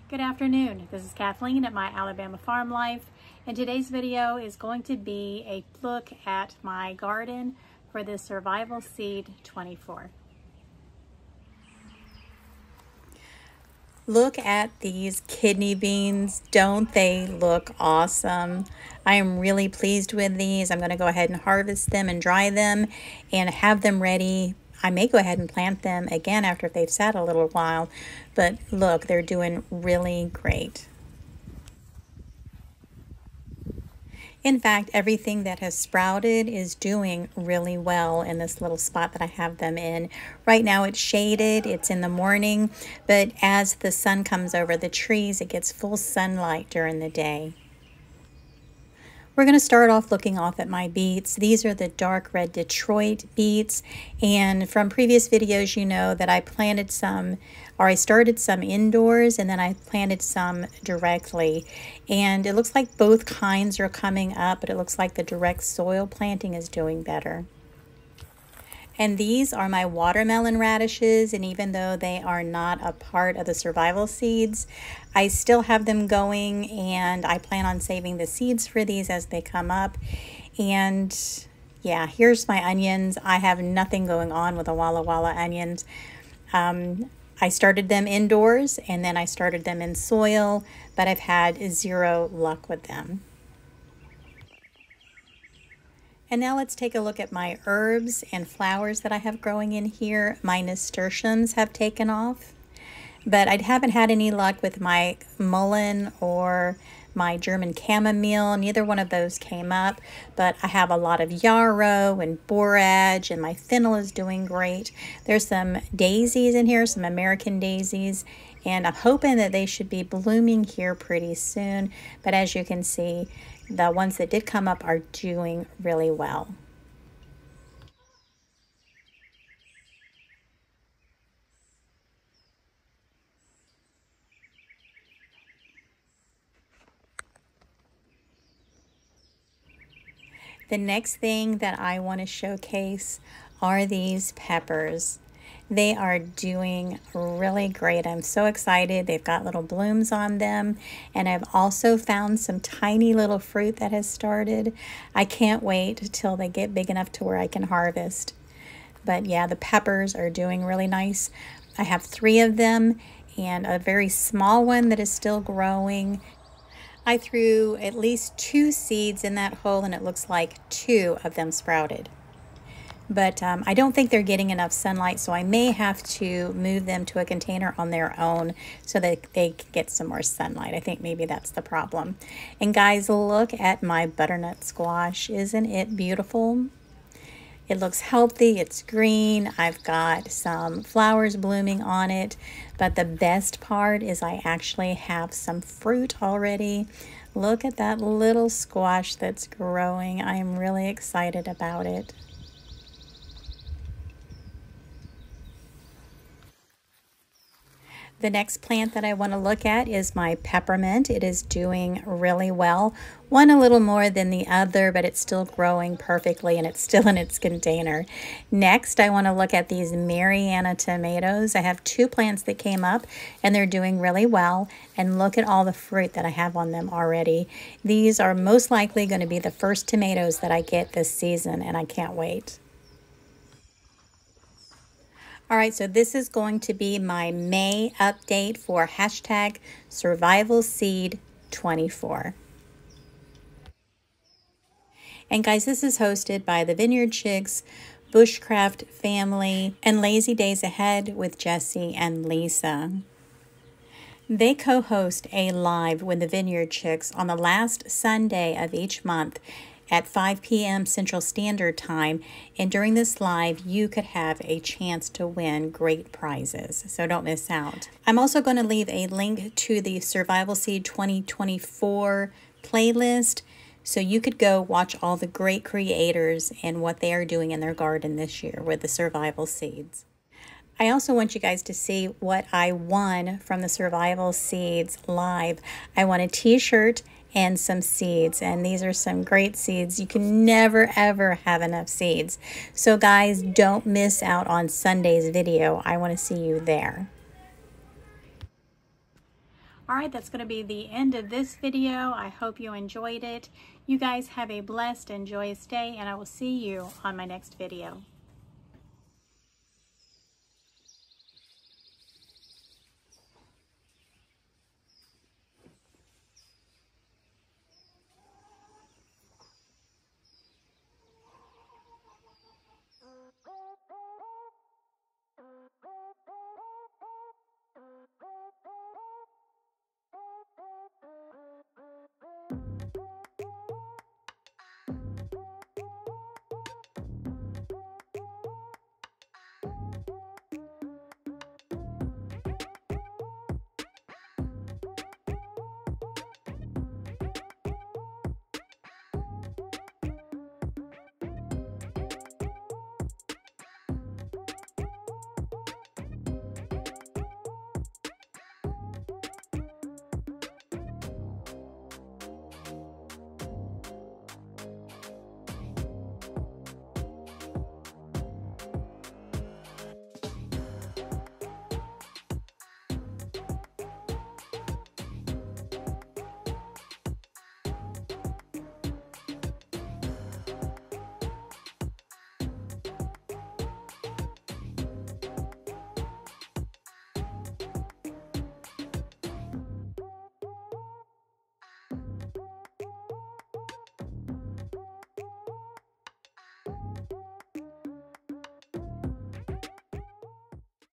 Good afternoon. This is Kathleen at My Alabama Farm Life, and today's video is going to be a look at my garden for the Survival Seed 24. Look at these kidney beans. Don't they look awesome? I am really pleased with these. I'm going to go ahead and harvest them and dry them and have them ready. I may go ahead and plant them again after they've sat a little while, but look, they're doing really great. In fact, everything that has sprouted is doing really well in this little spot that I have them in. Right now it's shaded, it's in the morning, but as the sun comes over the trees, it gets full sunlight during the day. We're going to start off looking off at my beets. These are the dark red Detroit beets, and from previous videos you know that I planted some, or I started some indoors and then I planted some directly, and it looks like both kinds are coming up, but it looks like the direct soil planting is doing better. And these are my watermelon radishes, and even though they are not a part of the survival seeds, I still have them going, and I plan on saving the seeds for these as they come up. And yeah, here's my onions. I have nothing going on with the Walla Walla onions. I started them indoors, and then I started them in soil, but I've had zero luck with them. And now let's take a look at my herbs and flowers that I have growing in here. My nasturtiums have taken off, but I haven't had any luck with my mullein or my German chamomile. Neither one of those came up, but I have a lot of yarrow and borage, and my fennel is doing great. There's some daisies in here, some American daisies, and I'm hoping that they should be blooming here pretty soon. But as you can see, the ones that did come up are doing really well. The next thing that I want to showcase are these peppers. They are doing really great. I'm so excited. They've got little blooms on them, and I've also found some tiny little fruit that has started. I can't wait till they get big enough to where I can harvest. But yeah, the peppers are doing really nice. I have 3 of them and a very small one that is still growing. I threw at least 2 seeds in that hole, and it looks like 2 of them sprouted. But I don't think they're getting enough sunlight, so I may have to move them to a container on their own so that they can get some more sunlight. I think maybe that's the problem. And guys, look at my butternut squash. Isn't it beautiful? It looks healthy, it's green, I've got some flowers blooming on it, but the best part is I actually have some fruit already. Look at that little squash that's growing. I am really excited about it. The next plant that I want to look at is my peppermint. It is doing really well. One a little more than the other, but it's still growing perfectly, and it's still in its container. Next, I want to look at these Mariana tomatoes. I have 2 plants that came up, and they're doing really well. And look at all the fruit that I have on them already. These are most likely going to be the first tomatoes that I get this season, and I can't wait. All right, so this is going to be my May update for hashtag Survival Seed 24. And guys, this is hosted by the Vineyard Chicks, Bushcraft family, and Lazy Days Ahead with Jesse and Lisa. They co-host a live with the Vineyard Chicks on the last Sunday of each month at 5 p.m. Central Standard Time, and during this live you could have a chance to win great prizes, so don't miss out. I'm also going to leave a link to the Survival Seed 2024 playlist, so you could go watch all the great creators and what they are doing in their garden this year with the survival seeds. I also want you guys to see what I won from the Survival Seeds live. I won a t-shirt and some seeds, and these are some great seeds. You can never ever have enough seeds. So guys, don't miss out on Sunday's video. I want to see you there. All right, that's going to be the end of this video. I hope you enjoyed it. You guys have a blessed and joyous day, and I will see you on my next video.